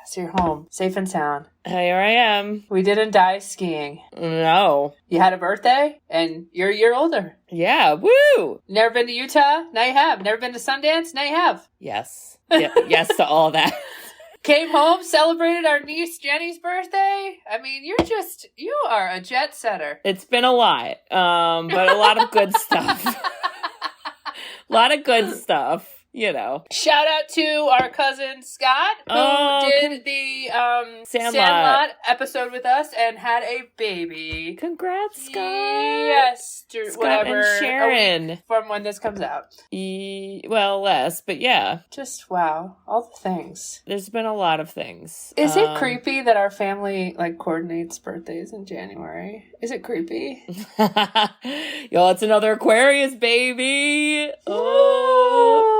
So you're home, safe and sound. Here I am. We didn't die skiing. No. You had a birthday, and you're a year older. Yeah, woo! Never been to Utah? Now you have. Never been to Sundance? Now you have. Yes. Yes to all that. Came home, celebrated our niece Jenny's birthday. I mean, you are a jet setter. It's been a lot, but a lot of good stuff. A lot of good stuff. You know. Shout out to our cousin Scott, who did the Sandlot episode with us and had a baby. Congrats, Scott. Yes. Scott whatever. and Sharon. From when this comes out. Well, less, but yeah. Just, wow. All the things. There's been a lot of things. Is it creepy that our family, coordinates birthdays in January? Is it creepy? Yo, it's another Aquarius, baby. Oh.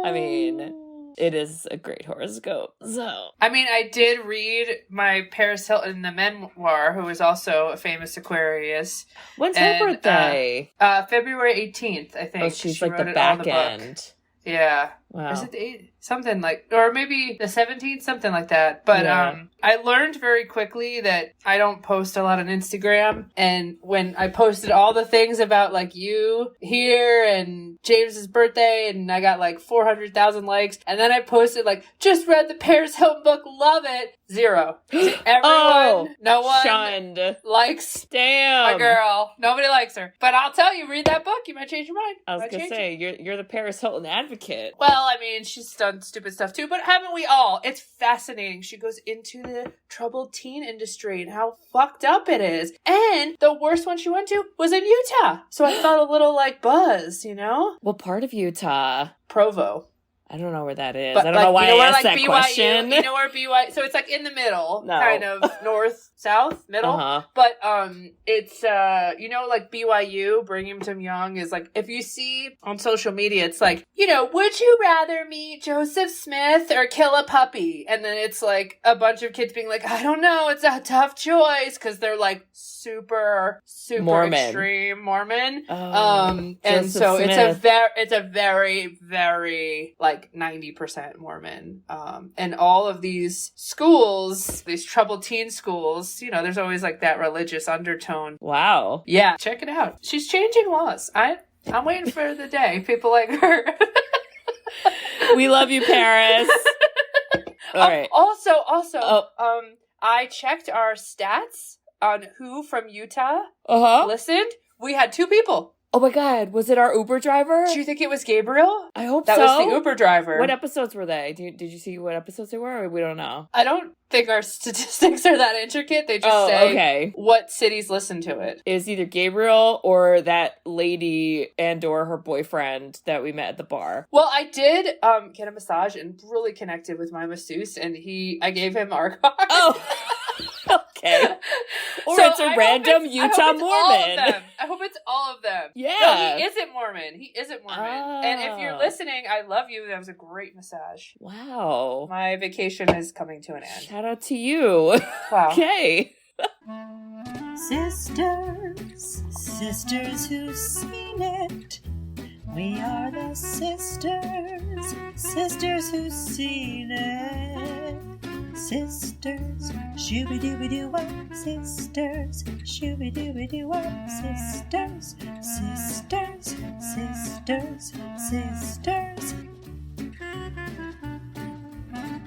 I mean, it is a great horoscope, so. I mean, I did read my Paris Hilton, the memoir, who is also a famous Aquarius. When's her birthday? February 18th, I think. Oh, she's like the back end. Yeah. Wow. Is it the 8th? Something or maybe the 17th, something like that. But I learned very quickly that I don't post a lot on Instagram. And when I posted all the things about you here and James's birthday, and I got 400,000 likes, and then I posted just read the Paris Hilton book, love it. 0. Everyone, no one shunned. Likes Damn. my girl. Nobody likes her. But I'll tell you, read that book, you might change your mind. I was gonna say, you're the Paris Hilton advocate. Well, I mean, she's done stupid stuff too, but haven't we all? It's fascinating. She goes into the troubled teen industry and how fucked up it is. And the worst one she went to was in Utah. So I felt a little buzz, What part of Utah? Provo. I don't know where that is. But I don't know why I asked that BYU, question. You know where BYU... So it's in the middle. No. Kind of north, south, middle. Uh-huh. But it's, BYU, Binghamton Young is if you see on social media, it's would you rather meet Joseph Smith or kill a puppy? And then it's a bunch of kids being I don't know, it's a tough choice, because they're super, super Mormon. Extreme Mormon. Oh, and so Smith. it's a very, very 90% Mormon. And all of these schools, these troubled teen schools, there's always that religious undertone. Wow. Yeah, check it out. She's changing laws. I'm waiting for the day people like her. We love you, Paris. All right. Also, I checked our stats on who from Utah listened. We had 2 people. Oh my God, was it our Uber driver? Do you think it was Gabriel? I hope that so. That was the Uber driver. What episodes were they? Did you see what episodes they were? Or we don't know. I don't think our statistics are that intricate. They just say what cities listen to it. It was either Gabriel or that lady and or her boyfriend that we met at the bar. Well, I did get a massage and really connected with my masseuse, and I gave him our card. Oh. Okay. Or so it's a random Utah Mormon. I hope it's all of them. Yeah. No, he isn't Mormon. Oh. And if you're listening, I love you. That was a great massage. Wow. My vacation is coming to an end. Shout out to you. Wow. Okay. Sisters who've seen it. We are the sisters who've seen it. Sisters, shooby-dooby-doo-wop, sisters, shooby-dooby-doo-wop, sisters,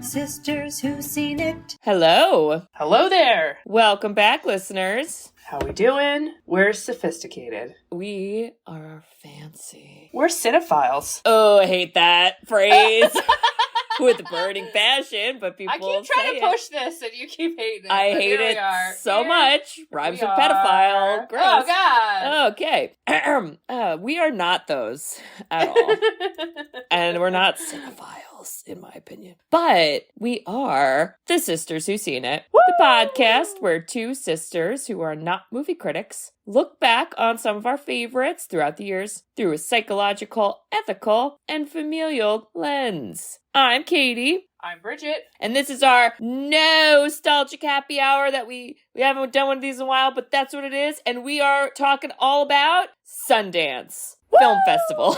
sisters who've seen it. Hello. Hello there. Welcome back, listeners. How we doing? We're sophisticated. We are fancy. We're cinephiles. Oh, I hate that phrase. With burning passion, but people I keep trying to push this and you keep hating it. I hate it so much. Rhymes with pedophile. Gross. Oh, God. Okay. We are not those at all. And we're not cinephiles, in my opinion. But we are the Sisters Who've Seen It. Woo! The podcast where 2 sisters who are not movie critics look back on some of our favorites throughout the years through a psychological, ethical, and familial lens. I'm Katie. I'm Bridget. And this is our nostalgic happy hour that we haven't done one of these in a while, but that's what it is. And we are talking all about Sundance Film Festival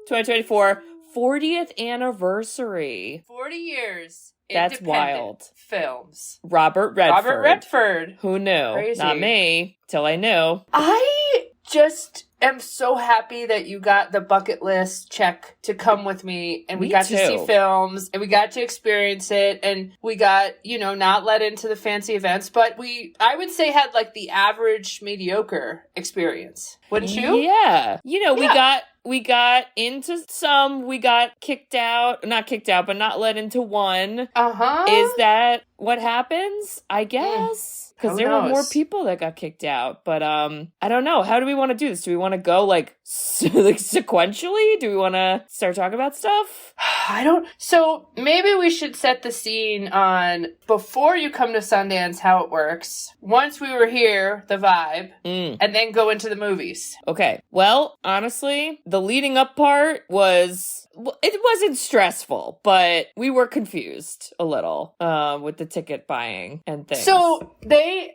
2024 40th anniversary. 40 years. That's independent wild. films. Robert Redford. Robert Redford. Who knew? Crazy. Not me, till I knew. I just am so happy that you got the bucket list check to come with me, and we Me got to see too. films, and we got to experience it, and we got, not let into the fancy events, but I would say, had like the average mediocre experience. Wouldn't you? Yeah. We got into some, we got not kicked out, but not let into one. Uh-huh. Is that what happens? I guess. Because Who there were more knows? people that got kicked out. But I don't know. How do we want to do this? Do we want to go like sequentially? Do we want to start talking about stuff? So maybe we should set the scene on, before you come to Sundance, how it works. Once we were here, the vibe, and then go into the movies. Okay. Well, honestly, the leading up part it wasn't stressful, but we were confused a little with the ticket buying and things. So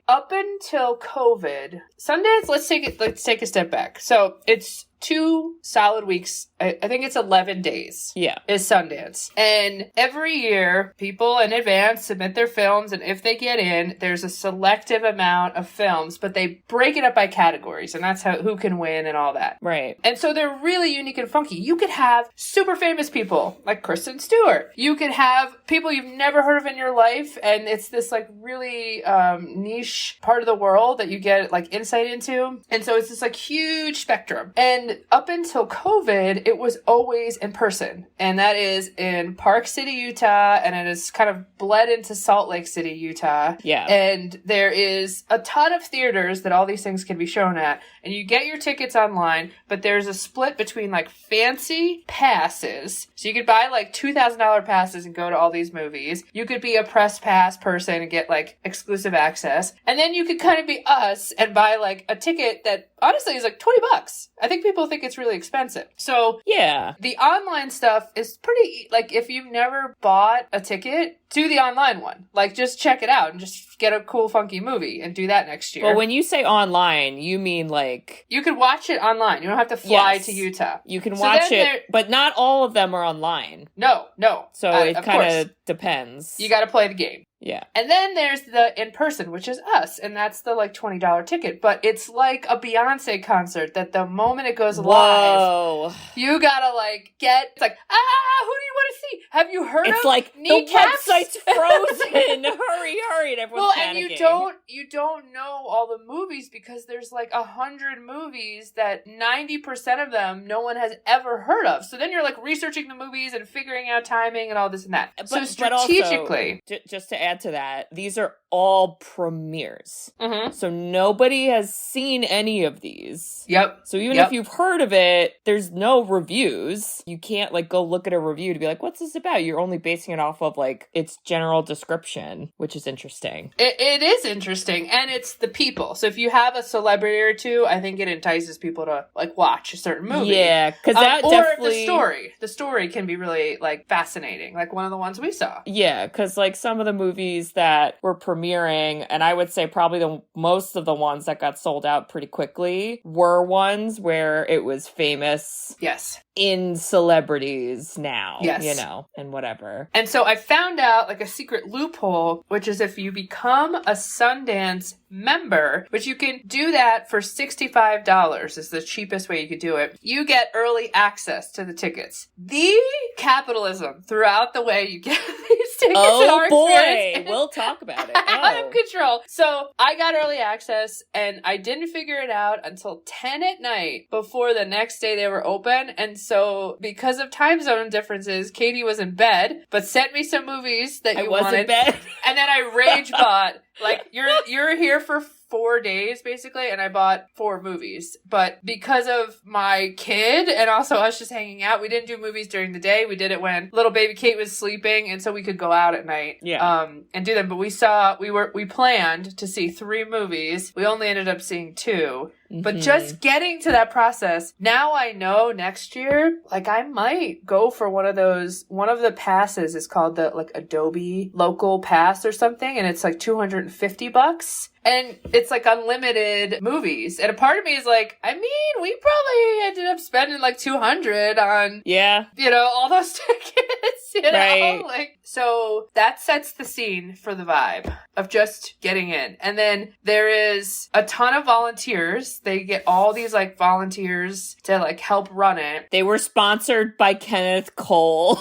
up until COVID, Sundance, let's take a step back. So it's 2 solid weeks. I think it's 11 days. Yeah. Is Sundance. And every year, people in advance submit their films, and if they get in, there's a selective amount of films, but they break it up by categories, and that's who can win and all that. Right. And so they're really unique and funky. You could have super famous people, like Kristen Stewart. You could have people you've never heard of in your life, and it's this like really niche part of the world that you get like insight into. And so it's this like huge spectrum. And up until COVID, it was always in person. And that is in Park City, Utah, and it is kind of bled into Salt Lake City, Utah. Yeah. And there is a ton of theaters that all these things can be shown at. And you get your tickets online, but there's a split between like fancy passes. So you could buy like $2,000 passes and go to all these movies. You could be a press pass person and get like exclusive access. And then you could kind of be us and buy like a ticket that honestly is like $20. I think people think it's really expensive. So yeah, the online stuff is pretty, like, if you've never bought a ticket, do the online one. Like, just check it out and just get a cool, funky movie and do that next year. Well, when you say online, you mean like... You could watch it online. You don't have to fly Yes. to Utah. You can watch it, but not all of them are online. No. So it kind of depends. You got to play the game. Yeah. And then there's the in-person, which is us, and that's the like $20 ticket. But it's like a Beyonce concert that the moment it goes live, you gotta like it's like, who do you want to see? Have you heard of? It's like Kneecaps? the website's frozen. hurry, and everyone's panicking. And you don't know all the movies because there's like 100 movies that 90% of them no one has ever heard of. So then you're like researching the movies and figuring out timing and all this and that. So strategically, but also, just to add to that, these are all premieres. Mm-hmm. So nobody has seen any of these. Yep. So even if you've heard of it, there's no reviews. You can't like go look at a review to be like, what's this about? You're only basing it off of like its general description, which is interesting. It is interesting, and it's the people. So if you have a celebrity or two, I think it entices people to like watch a certain movie. Yeah, because that definitely... the story can be really like fascinating, like one of the ones we saw. Yeah, because like some of the movies that were premiering, and I would say probably most of the ones that got sold out pretty quickly were ones where it was famous. Yes. In celebrities now. Yes. You know, and whatever. And so I found out like a secret loophole, which is if you become a Sundance member, which you can do that for $65 is the cheapest way you could do it. You get early access to the tickets. The capitalism throughout the way you get these tickets. Oh boy, we'll talk about it. Out of control. So I got early access and I didn't figure it out until 10 at night before the next day they were open. And so because of time zone differences, Katie was in bed, but sent me some movies that you wanted. I was in bed. And then I rage bought. Like, you're here for 4 days, basically, and I bought 4 movies. But because of my kid and also us just hanging out, we didn't do movies during the day. We did it when little baby Kate was sleeping, and so we could go out at night and do them. But we planned to see 3 movies. We only ended up seeing 2. But just getting to that process, now I know next year, like I might go for one of the passes is called the like Adobe local pass or something. And it's like $250. And it's like unlimited movies. And a part of me is like, I mean, we probably ended up spending like $200 on, all those tickets, Right. Like, so that sets the scene for the vibe of just getting in. And then there is a ton of volunteers. They get all these like volunteers to like help run it. They were sponsored by Kenneth Cole.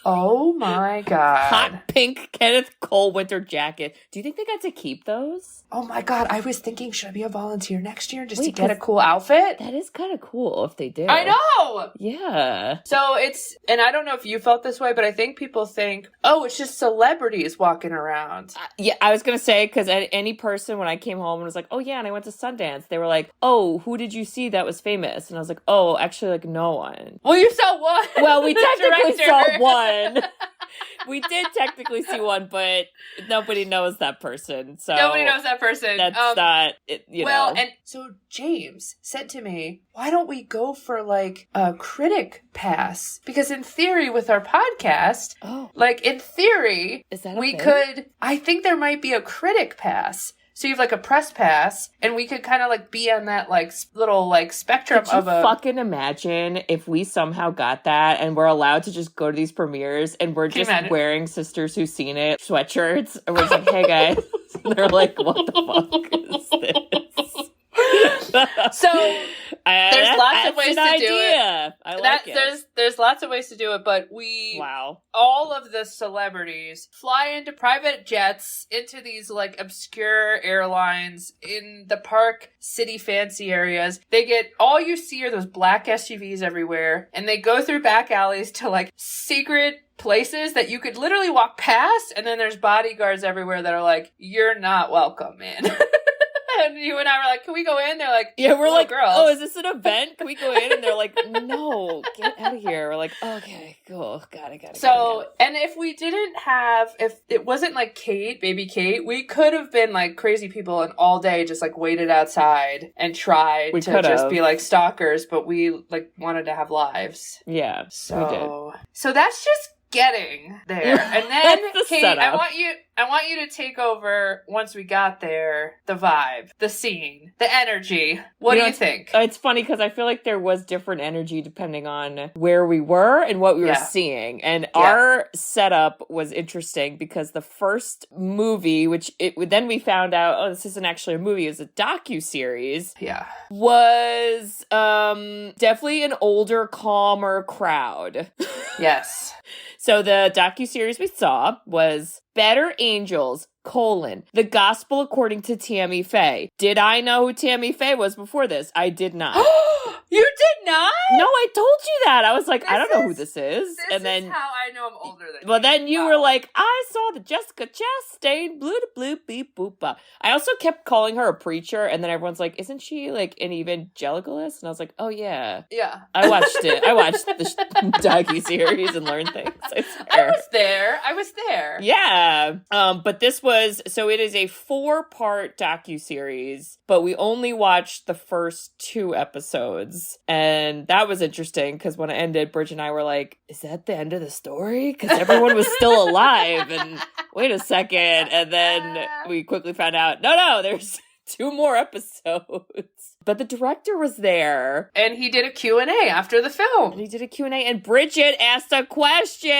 Oh my God. Hot pink Kenneth Cole winter jacket. Do you think they got to keep those? Oh my God. I was thinking, should I be a volunteer next year just to get a cool outfit? That is kind of cool if they did. I know! Yeah. So and I don't know if you felt this way, but I think people think, oh, it's just celebrities walking around. Yeah, I was going to say, because any person, when I came home and was like, oh yeah, and I went to Sundance, they were like, oh, who did you see that was famous? And I was like, oh, actually, like, no one. Well, you saw one. Well, we technically saw one. We did technically see one, but nobody knows that person. So nobody knows that person. That's not, know. And so James said to me, why don't we go for like a critic pass? Because in theory with our podcast, like in theory, is that we could, I think there might be a critic pass. So you have like a press pass, and we could kind of like be on that like little like spectrum of a. Fucking imagine if we somehow got that and we're allowed to just go to these premieres and we're just wearing Sisters Who've Seen It sweatshirts, and we're just like, hey guys, and they're like, what the fuck is this? So there's lots of ways to do it. I like it. There's lots of ways to do it, but all of the celebrities fly into private jets into these like obscure airlines in the Park City fancy areas. They get, all you see are those black SUVs everywhere, and they go through back alleys to like secret places that you could literally walk past, and then there's bodyguards everywhere that are like, you're not welcome, man. And you and I were like, can we go in? They're like, yeah, we're like, girls. Oh, is this an event? Can we go in? And they're like, no, get out of here. We're like, okay, cool. Got it. So, and if we didn't have, if it wasn't like baby Kate, we could have been like crazy people and all day just like waited outside and tried to just be like stalkers, but we like wanted to have lives. Yeah, so we did. So that's just getting there. And then Kate, setup. I want you to take over once we got there, the vibe, the scene, the energy. What do you think? It's funny because I feel like there was different energy depending on where we were and what we were seeing. And our setup was interesting because the first movie, then we found out, oh, this isn't actually a movie, it was a docuseries. Yeah. Was definitely an older, calmer crowd. Yes. So the docuseries we saw was Better Angels, The Gospel According to Tammy Faye. Did I know who Tammy Faye was before this? I did not. You did not? No, I told you that. I was like, I don't know who this is. This is how I know I'm older than you. Well, then you were like, I saw the Jessica Chastain, blue to blue, beep, boop. I also kept calling her a preacher, and then everyone's like, isn't she like an evangelicalist? And I was like, oh yeah. Yeah. I watched it. I watched the docuseries and learned things. I was there. Yeah. But this was, so it is a 4-part docuseries, but we only watched the first 2 episodes. And that was interesting because when it ended, Bridget and I were like, is that the end of the story? Because everyone was still alive. And wait a second. And then we quickly found out, no, there's 2 more episodes. But the director was there. And he did a Q&A after the film. And Bridget asked a question.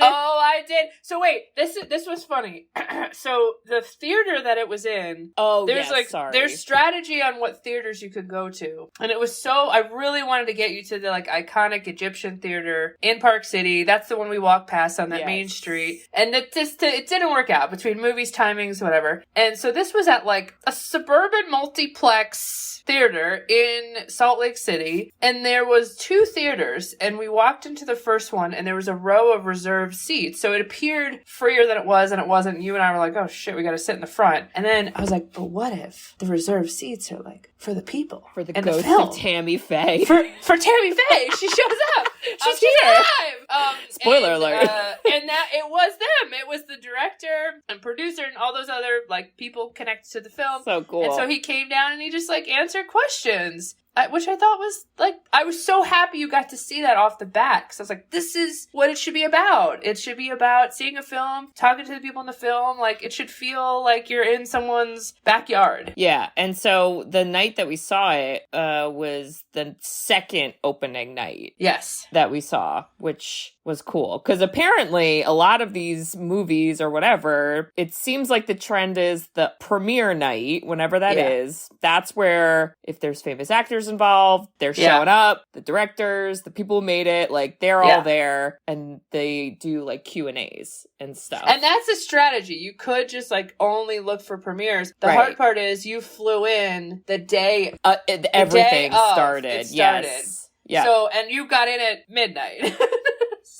Oh, I did. So wait, this was funny. So the theater that it was in, there's strategy on what theaters you could go to. And it was I really wanted to get you to the like iconic Egyptian theater in Park City. That's the one we walked past on that main street. And it didn't work out between movies, timings, whatever. And so this was at like a suburban multiplex theater in Salt Lake City, and there was 2 theaters, and we walked into the first one, and there was a row of reserved seats, so it appeared freer than it was, and it wasn't. You and I were like, oh shit, we gotta sit in the front. And then I was like, but what if the reserved seats are like for the people, for the ghost of Tammy Faye, for Tammy Faye? She shows up. She's here. Alive. Spoiler alert. And that it was them. It was the director and producer and all those other like people connected to the film. So cool. And so he came down and he just like answered unanswered questions. Which I thought was, like, I was so happy you got to see that off the bat. Because I was like, this is what it should be about. It should be about seeing a film, talking to the people in the film. Like, it should feel like you're in someone's backyard. Yeah, and so the night that we saw it was the second opening night. Yes. That we saw, which was cool. Because apparently a lot of these movies or whatever, it seems like the trend is the premiere night, whenever that is. That's where, if there's famous actors involved, they're showing up, the directors, the people who made it, like, they're all there, and they do, like, Q&As and stuff. And that's a strategy. You could just, like, only look for premieres. The hard part is you flew in the day everything started. It started. Yes. Yeah. So, and you got in at midnight.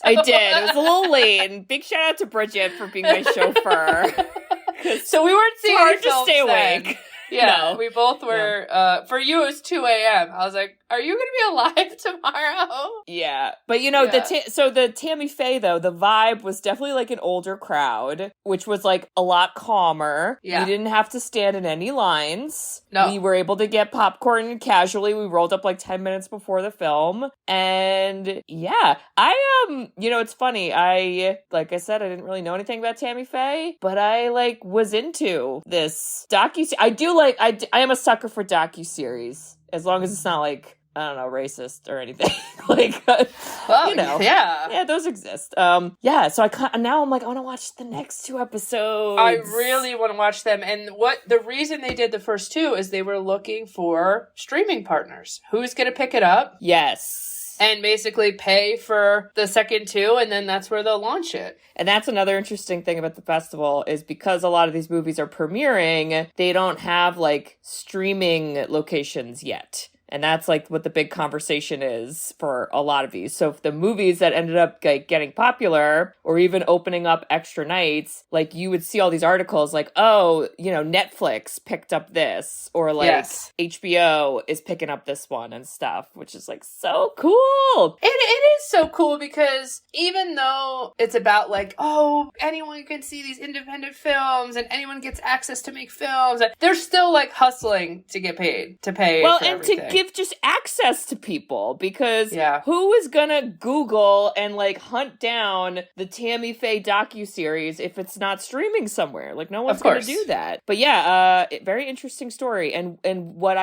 I did. It was a little late, and big shout out to Bridget for being my chauffeur. So we weren't seeing hard to stay awake. Yeah, we both were. For you, it was 2 a.m. I was like, are you going to be alive tomorrow? Yeah. But, you know, the Tammy Faye, though, the vibe was definitely like an older crowd, which was like a lot calmer. Yeah. We didn't have to stand in any lines. No. We were able to get popcorn casually. We rolled up like 10 minutes before the film. And yeah, you know, it's funny. Like I said, I didn't really know anything about Tammy Faye, but I like was into this I am a sucker for docuseries, as long as it's not like, I don't know, racist or anything. Like, you know. Yeah, those exist. So now I'm like, I want to watch the next 2 episodes. I really want to watch them. And the reason they did the first 2 is they were looking for streaming partners. Who's going to pick it up? Yes. And basically pay for the second 2, and then that's where they'll launch it. And that's another interesting thing about the festival, is because a lot of these movies are premiering, they don't have, like, streaming locations yet. And that's like what the big conversation is for a lot of these. So if the movies that ended up like getting popular or even opening up extra nights, like you would see all these articles like, oh, you know, Netflix picked up this, or like HBO is picking up this one and stuff, which is like so cool. It is so cool because even though it's about like, oh, anyone can see these independent films and anyone gets access to make films, they're still like hustling to get paid, to pay for everything. To give just access to people, because who is gonna Google and like hunt down the Tammy Faye docuseries if it's not streaming somewhere? Like no one's gonna do that. But very interesting story. And what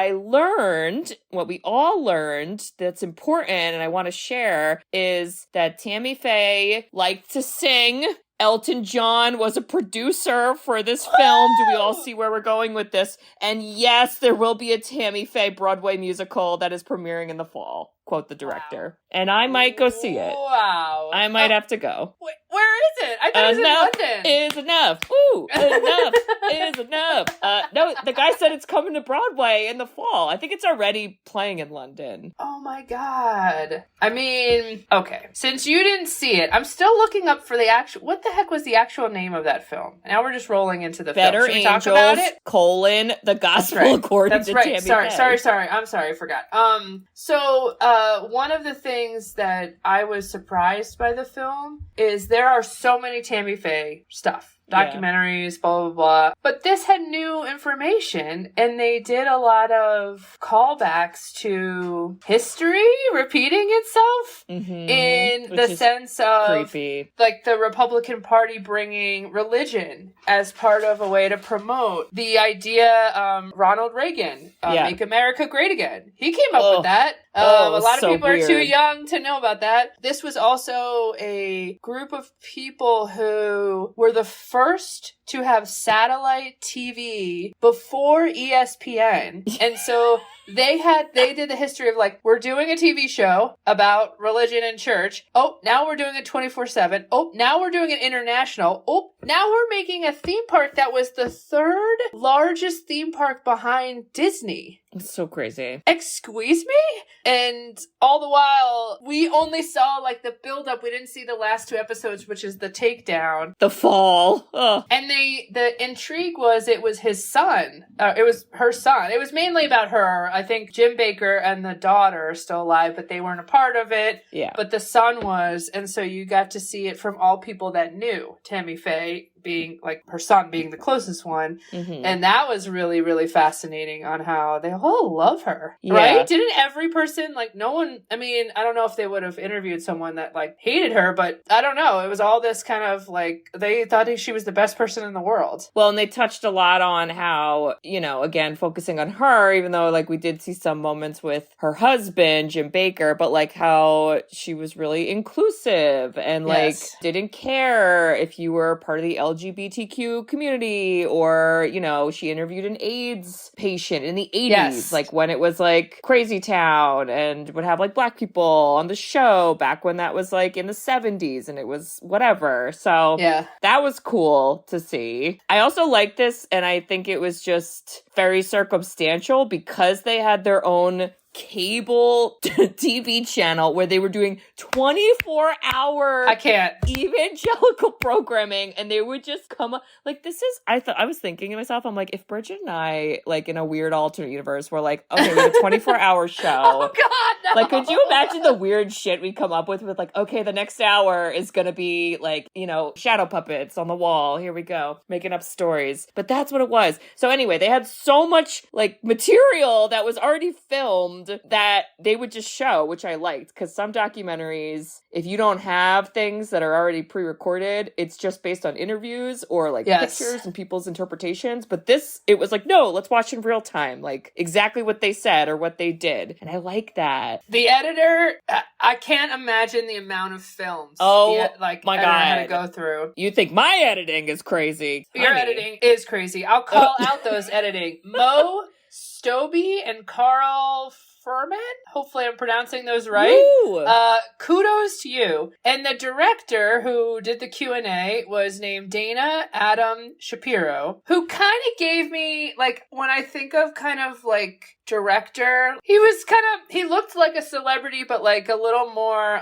we all learned that's important and I want to share is that Tammy Faye liked to sing. Elton John was a producer for this film. Do we all see where we're going with this? And yes, there will be a Tammy Faye Broadway musical that is premiering in the fall. Quote the director. Wow. And I might go see it. Wow. I might have to go. Where is it? I thought it was in London. Is enough. Ooh, enough is enough. No, the guy said it's coming to Broadway in the fall. I think it's already playing in London. Oh my God. I mean, okay. Since you didn't see it, I'm still looking up for the actual... What the heck was the actual name of that film? Now we're just rolling into the Better film. Should we Angels, talk about it? The Gospel According to Tammy Faye. Sorry. I'm sorry. I forgot. One of the things that I was surprised by the film is there are so many Tammy Faye stuff. Documentaries, blah, blah, blah. But this had new information, and they did a lot of callbacks to history repeating itself in the sense of creepy. Like the Republican Party bringing religion as part of a way to promote the idea. Ronald Reagan, Make America Great Again. He came up with that. A lot of people are too young to know about that. This was also a group of people who were the first to have satellite TV before ESPN. And so they did the history of like, we're doing a TV show about religion and church. Oh, now we're doing it 24/7. Oh, now we're doing it international. Oh, now we're making a theme park that was the 3rd largest theme park behind Disney. It's so crazy. Excuse me? And all the while, we only saw like the build-up. We didn't see the last 2 episodes, which is the takedown. The fall. Ugh. And the intrigue was it was his son. It was her son. It was mainly about her. I think Jim Baker and the daughter are still alive, but they weren't a part of it. Yeah. But the son was. And so you got to see it from all people that knew Tammy Faye. being like her son being the closest one. Mm-hmm. And that was really, really fascinating on how they all love her. Yeah. Right? Didn't every person, like, no one, I mean, I don't know if they would have interviewed someone that, like, hated her, but I don't know. It was all this kind of, like, they thought she was the best person in the world. Well, and they touched a lot on how, you know, again, focusing on her, even though, like, we did see some moments with her husband, Jim Baker, but, like, how she was really inclusive and, like, didn't care if you were part of the LGBTQ community, or, you know, she interviewed an AIDS patient in the 80s, like, when it was, like, Crazy Town, and would have, like, Black people on the show back when that was, like, in the 70s, and it was whatever. So that was cool to see. I also like this, and I think it was just very circumstantial because they had their own cable TV channel where they were doing 24-hour evangelical programming, and they would just come up like, this is, I was thinking to myself, I'm like, if Bridget and I, like, in a weird alternate universe, were like, okay, we have a 24-hour show. Oh God, no. Like, could you imagine the weird shit we come up with like, okay, the next hour is gonna be like, you know, shadow puppets on the wall, here we go, making up stories. But that's what it was. So anyway, they had so much, like, material that was already filmed that they would just show, which I liked, because some documentaries, if you don't have things that are already pre-recorded, it's just based on interviews or, like, pictures and people's interpretations. But this, it was like, no, let's watch in real time, like, exactly what they said or what they did. And I like that. The editor, I can't imagine the amount of films my God, had to go through. You think my editing is crazy. Your editing is crazy. I'll call out those editing. Mo Stobie and Carl Furman. Hopefully I'm pronouncing those right. Kudos to you. And the director who did the Q&A was named Dana Adam Shapiro, who kind of gave me, like, when I think of kind of like director, he looked like a celebrity, but like a little more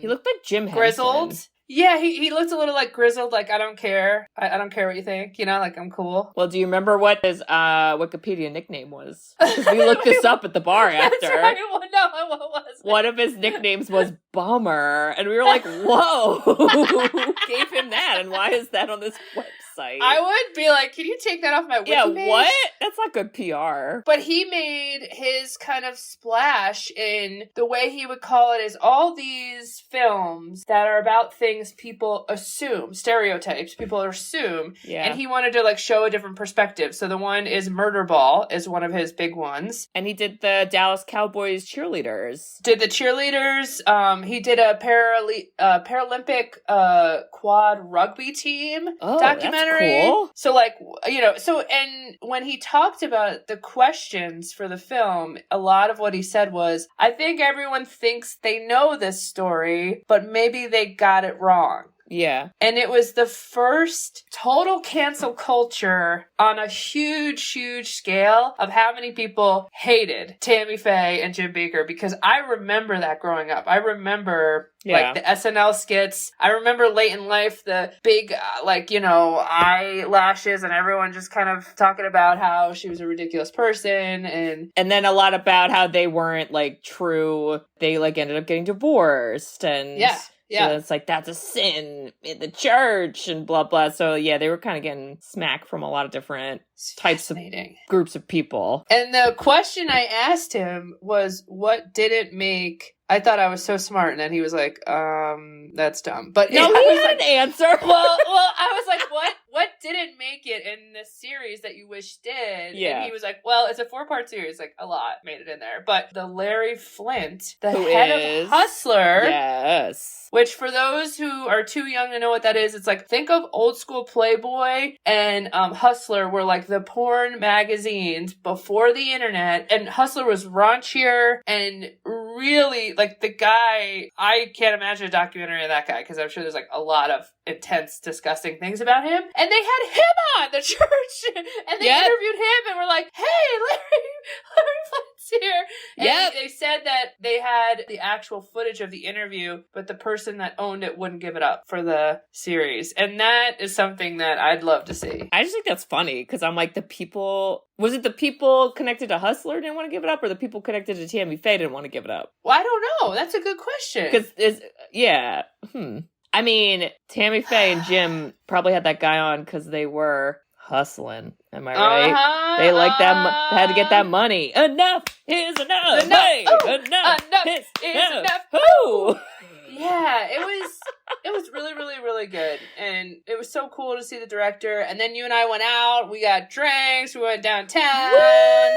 he looked like Jim grizzled. Henson. Yeah, he looked a little like grizzled, like, I don't care. I don't care what you think, you know, like, I'm cool. Well, do you remember what his Wikipedia nickname was? We looked this up at the bar after. That's right. Well, no, what was it? One of his nicknames was Bummer, and we were like, whoa, who gave him that, and why is that on this website? I would be like, can you take that off my wiki page? What? That's not good PR. But he made his kind of splash in the way he would call it is all these films that are about things people assume, stereotypes people assume, and he wanted to, like, show a different perspective. So the one is Murder Ball is one of his big ones. And he did the Dallas Cowboys cheerleaders. Did the cheerleaders. He did a Paralympic quad rugby team documentary. That's cool. So, like, you know, and when he talked about the questions for the film, a lot of what he said was, I think everyone thinks they know this story, but maybe they got it wrong. Yeah. And it was the first total cancel culture on a huge, huge scale of how many people hated Tammy Faye and Jim Baker, because I remember that growing up. I remember like the SNL skits. I remember late in life, the big, like, you know, eyelashes and everyone just kind of talking about how she was a ridiculous person. And then a lot about how they weren't, like, true. They, like, ended up getting divorced and... So it's like, that's a sin in the church and blah, blah. So, yeah, they were kind of getting smacked from a lot of different types of groups of people. And the question I asked him was, what didn't make... I thought I was so smart, and then he was like, that's dumb. But no, he had an answer. Well, I was like, what didn't make it in this series that you wish did? Yeah. And he was like, well, it's a 4-part series. Like, a lot made it in there. But the Larry Flint, the head of Hustler. Yes. Which, for those who are too young to know what that is, it's like, think of old school Playboy and Hustler were like the porn magazines before the internet. And Hustler was raunchier and really, like, the guy, I can't imagine a documentary of that guy, because I'm sure there's, like, a lot of intense, disgusting things about him. And they had him on the church, and they interviewed him, and were like, hey, Larry Flint's here. And they said that they had the actual footage of the interview, but the person that owned it wouldn't give it up for the series. And that is something that I'd love to see. I just think that's funny, because I'm like, was it the people connected to Hustler didn't want to give it up, or the people connected to Tammy Faye didn't want to give it up? Well, I don't know. That's a good question. Because I mean, Tammy Faye and Jim probably had that guy on because they were hustling. Am I right? They like that. Had to get that money. Enough is enough. Hey, enough is enough. Who? Yeah, it was really, really, really good. And it was so cool to see the director. And then you and I went out. We got drinks. We went downtown. Woo!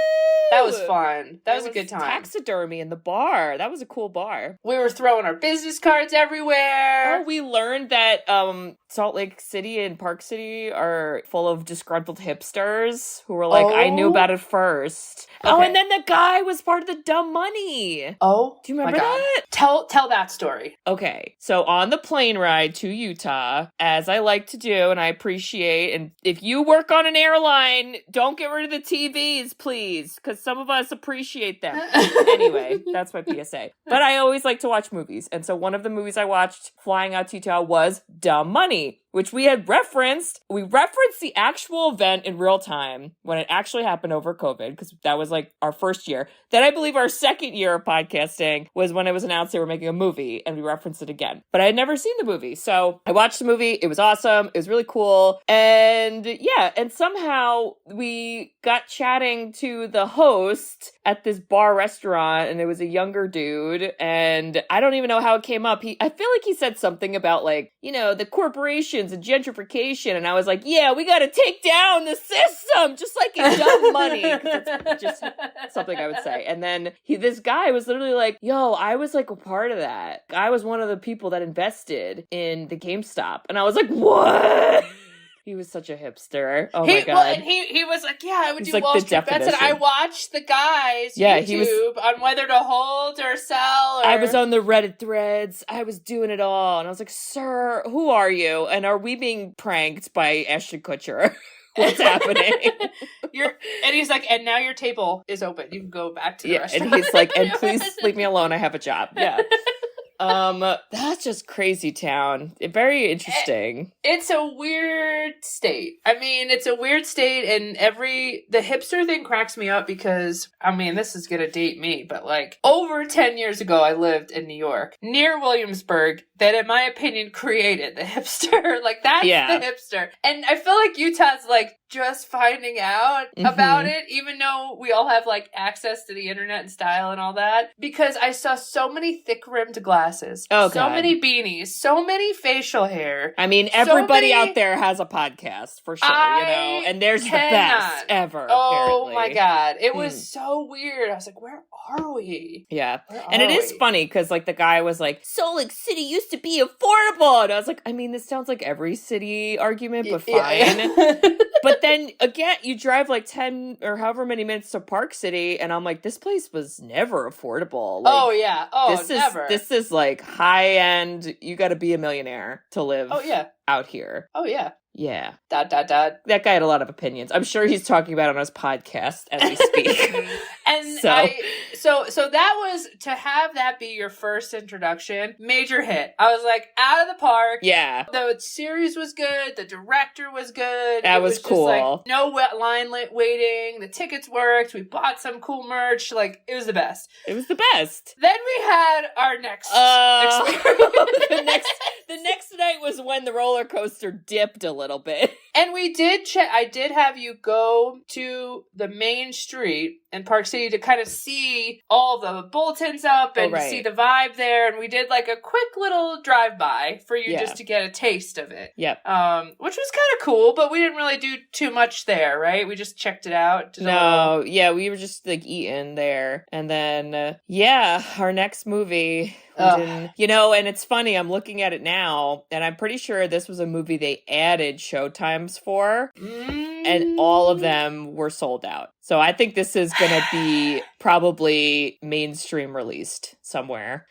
That was fun. That was a good time. Taxidermy in the bar. That was a cool bar. We were throwing our business cards everywhere. Oh, we learned that Salt Lake City and Park City are full of disgruntled hipsters who were like, I knew about it first. Okay. Oh, and then the guy was part of the Dumb Money. Oh, do you remember that? Tell that story. Okay, so on the plane ride to Utah, as I like to do and I appreciate, and if you work on an airline, don't get rid of the TVs, please, because some of us appreciate them. Anyway, that's my PSA. But I always like to watch movies, and so one of the movies I watched flying out to Utah was Dumb Money, which we had referenced. We referenced the actual event in real time when it actually happened over COVID, because that was like our first year. Then I believe our second year of podcasting was when it was announced they were making a movie, and we referenced it again. But I had never seen the movie, so I watched the movie. It was awesome. It was really cool. And yeah, and somehow we got chatting to the host at this bar restaurant, and it was a younger dude, and I don't even know how it came up. I feel like he said something about, like, you know, the corporations and gentrification, and I was like, yeah, we gotta take down the system, just like in Dumb Money, because it's just something I would say. And then this guy was literally like, yo, I was like a part of that. I was one of the people that invested in the GameStop. And I was like, what? He was such a hipster. Oh my God. Well, and he was like, yeah, I would do like Wall Street bets, and I watched the guys YouTube on whether to hold or sell. I was on the Reddit threads. I was doing it all. And I was like, sir, who are you? And are we being pranked by Ashton Kutcher? What's happening? And he's like, and now your table is open. You can go back to the restaurant. And he's like, and please leave me alone. I have a job. Yeah. That's just crazy town. Very interesting. It's a weird state. I mean, it's a weird state, and the hipster thing cracks me up because, I mean, this is gonna date me, but like over 10 years ago, I lived in New York near Williamsburg, that in my opinion created the hipster. Like that's the hipster. And I feel like Utah's like just finding out about it, even though we all have like access to the internet and style and all that, because I saw so many thick rimmed glasses, so many beanies, so many facial hair. I mean, everybody out there has a podcast for sure, you know, and there's the best ever. Oh apparently. My God. It was so weird. I was like, where are we? Yeah. And it is funny because like the guy was like, Salt Lake City used to be affordable. And I was like, I mean, this sounds like every city argument, but fine. Yeah. But then again, you drive like 10 or however many minutes to Park City, and I'm like, this place was never affordable. Like, never. This is like high end. You got to be a millionaire to live out here. Oh, yeah. Yeah. ... That guy had a lot of opinions. I'm sure he's talking about it on his podcast as we speak. And so that was, to have that be your first introduction, major hit. I was like, out of the park. Yeah. The series was good. The director was good. That was cool. Just like, no line waiting. The tickets worked. We bought some cool merch. Like, it was the best. It was the best. Then we had our next experience. The next night was when the roller coaster dipped a little bit. And we did I did have you go to the main street in Park City to kind of see all the bulletins up and see the vibe there. And we did like a quick little drive-by for you just to get a taste of it. Yep. Which was kind of cool, but we didn't really do too much there, right? We just checked it out. We were just like eating there. And then, our next movie... You know, and it's funny, I'm looking at it now, and I'm pretty sure this was a movie they added showtimes for, and all of them were sold out. So I think this is going to be probably mainstream released somewhere.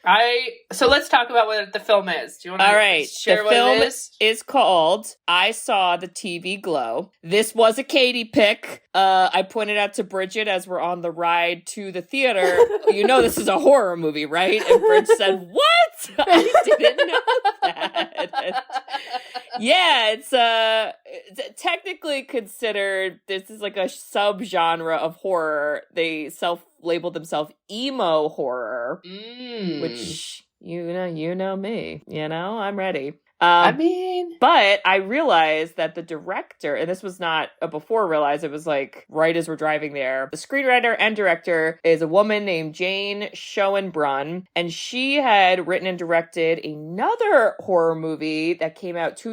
So let's talk about what the film is. Do you want to share what it is? The film is called I Saw the TV Glow. This was a Katie pick. I pointed out to Bridget as we're on the ride to the theater, you know this is a horror movie, right? And Bridget said, what? I didn't know that. Yeah, it's technically considered, this is like a subgenre of horror. They self-labeled themselves emo horror, which, you know me, I'm ready. I mean... But I realized that the director, and this was not before realized, it was like right as we're driving there, the screenwriter and director is a woman named Jane Schoenbrunn, and she had written and directed another horror movie that came out 2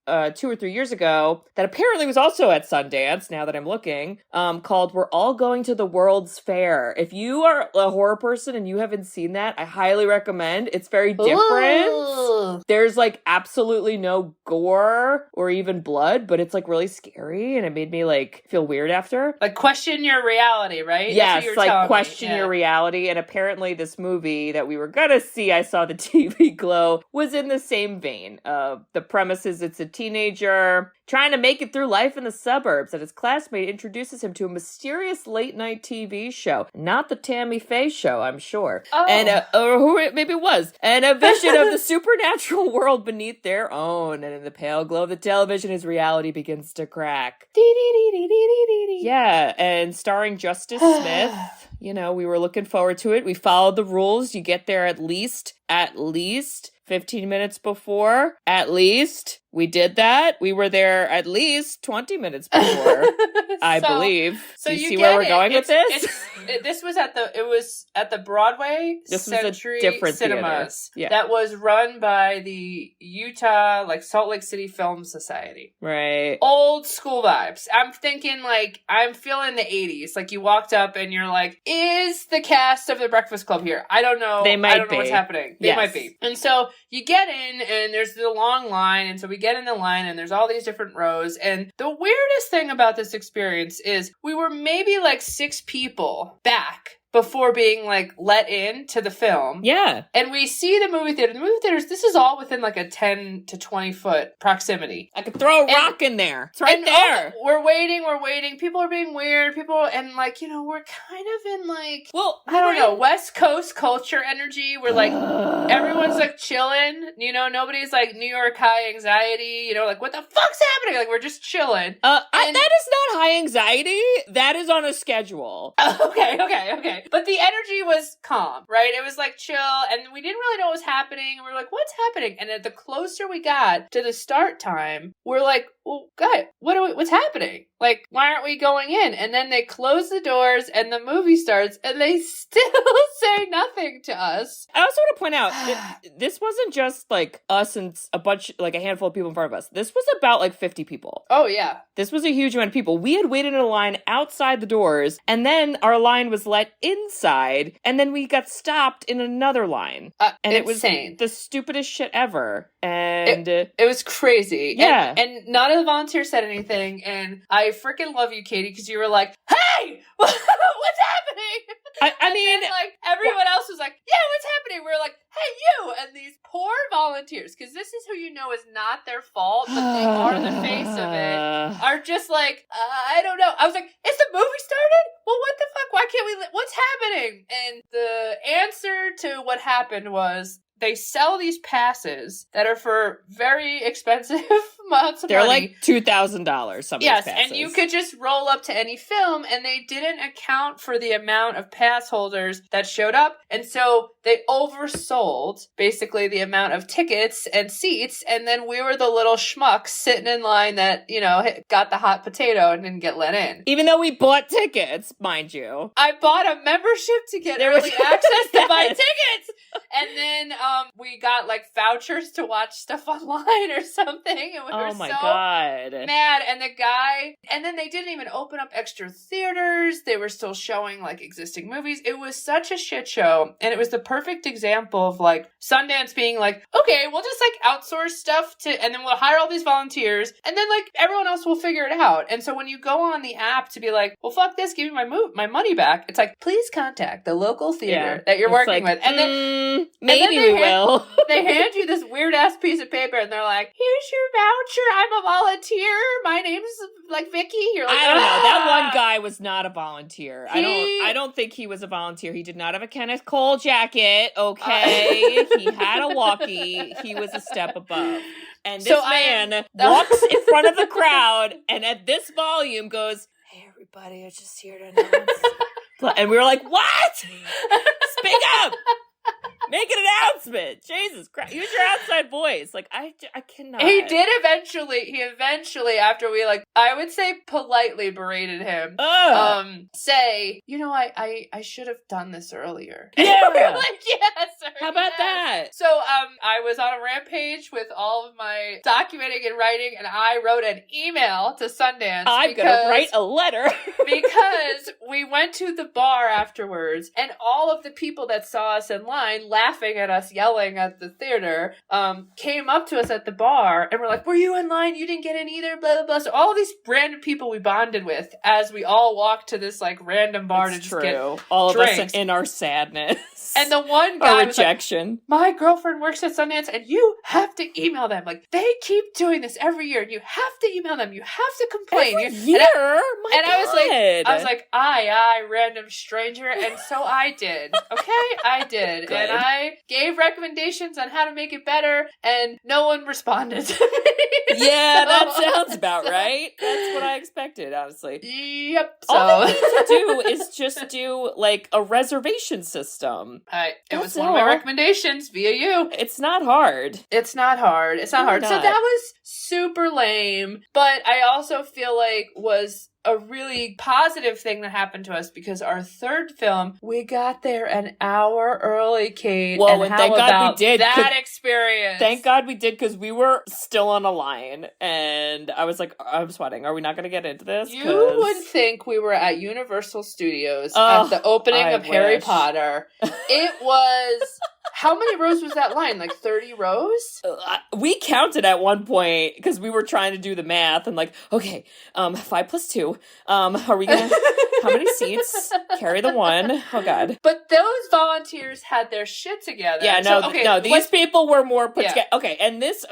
or 3 years ago that apparently was also at Sundance, now that I'm looking, called We're All Going to the World's Fair. If you are a horror person and you haven't seen that, I highly recommend. It's very different. Ooh. There's like absolutely no gore or even blood, but it's like really scary, and it made me like feel weird after. Like question your reality, right? Yes, like question your reality. And apparently this movie that we were gonna see, I saw the TV glow, was in the same vein. The premise is it's a teenager trying to make it through life in the suburbs, and his classmate introduces him to a mysterious late-night TV show. Not the Tammy Faye show, I'm sure. Oh. And, or who it maybe was. And a vision of the supernatural world beneath their own. And in the pale glow of the television, his reality begins to crack. Yeah, and starring Justice Smith. You know, we were looking forward to it. We followed the rules. You get there at least 15 minutes before. At least. We did that. We were there at least 20 minutes before, I believe. So Do you see get where we're going with this? This was at the Broadway Century Cinemas. Yeah. That was run by the Utah, like Salt Lake City Film Society. Right. Old school vibes. I'm thinking like, I'm feeling the 80s. Like you walked up and you're like, is the cast of The Breakfast Club here? I don't know. They might I don't be. know what's happening. They might be. And so you get in and there's the long line, and so we get in the line and there's all these different rows, and the weirdest thing about this experience is we were maybe like 6 people back before being like let in to the film. Yeah. And we see the movie theater. The movie theaters, this is all within like a 10 to 20 foot proximity. I could throw a rock in there. It's right there. We're waiting. People are being weird. And like, you know, we're kind of in like, I don't know, West Coast culture energy. We're like, everyone's like chilling. You know, nobody's like New York high anxiety. You know, like, what the fuck's happening? Like, we're just chilling. That is not high anxiety. That is on a schedule. Okay. But the energy was calm, right? It was like chill, and we didn't really know what was happening. And we were like, what's happening? And the closer we got to the start time, we're like, well, God, what's happening? Like, why aren't we going in? And then they close the doors and the movie starts and they still say nothing to us. I also want to point out, this wasn't just like us and a handful of people in front of us. This was about like 50 people. Oh, yeah. This was a huge amount of people. We had waited in a line outside the doors, and then our line was let inside, and then we got stopped in another line. And it was insane. The stupidest shit ever. And it was crazy. Yeah. And none of the volunteers said anything, and I freaking love you, Katie, because you were like, hey, what's happening? I mean, then, like, everyone else was like, yeah, what's happening? We were like, hey, you! And these poor volunteers, because this is who you know is not their fault, but they are the face of it, are just like, I don't know. I was like, is the movie started? Well, what the fuck? Why can't we? What's happening? And the answer to what happened was, they sell these passes that are for very expensive amounts of money. They're like $2,000, some of these passes. Yes, and you could just roll up to any film, and they didn't account for the amount of pass holders that showed up, and so they oversold, basically, the amount of tickets and seats, and then we were the little schmucks sitting in line that, you know, got the hot potato and didn't get let in. Even though we bought tickets, mind you. I bought a membership to get early access to buy tickets! And then we got like vouchers to watch stuff online or something, and we were so mad. And then they didn't even open up extra theaters. They were still showing like existing movies. It was such a shit show, and it was the perfect example of like Sundance being like, okay, we'll just like outsource stuff and then we'll hire all these volunteers, and then like everyone else will figure it out. And so when you go on the app to be like, well, fuck this, give me my money back, it's like, please contact the local theater that you're working with, and then maybe we will. They hand you this weird ass piece of paper, and they're like, here's your voucher. I'm a volunteer. My name's like Vicky. You're like, I don't know. That one guy was not a volunteer. I don't think he was a volunteer. He did not have a Kenneth Cole jacket. Okay. He had a walkie. He was a step above. And this man walks in front of the crowd and at this volume goes, hey, everybody, I just here to announce. And we were like, what? Speak up. Make an announcement. Jesus Christ. Use your outside voice. Like, I cannot. He eventually, after we, like, I would say politely berated him, say, I should have done this earlier. Yeah. We were like, yes, sir. How about yes. that? So, I was on a rampage with all of my documenting and writing, and I wrote an email to Sundance. I'm going to write a letter. Because we went to the bar afterwards, and all of the people that saw us in line laughing at us yelling at the theater came up to us at the bar and were like, were you in line? You didn't get in either, blah, blah, blah. So all of these random people we bonded with as we all walked to this like random bar to just get all drinks. Of us in our sadness. And the one guy rejection. Was like, my girlfriend works at Sundance and you have to email them. Like, they keep doing this every year and you have to email them. You have to complain. Every year? I was like, aye, random stranger. And so I did. Okay? I did. Good. And I gave recommendations on how to make it better and no one responded to me. Yeah, that sounds about right. That's what I expected, honestly. Yep. All they need to do is just do like a reservation system. It was one of my recommendations via you. It's not hard. It's not hard. So that was super lame, but I also feel like was a really positive thing that happened to us because our third film, we got there an hour early, Kate. Well, and thank God we did. That experience. Thank God we did because we were still on a line and I was like, I'm sweating. Are we not going to get into this? You would think we were at Universal Studios at the opening of Harry Potter. It was... How many rows was that line? Like 30 rows? We counted at one point because we were trying to do the math and like, okay, 5 plus 2. Are we gonna? How many seats? Carry the 1. Oh God! But those volunteers had their shit together. Yeah, no. These people were more put together. Okay, and this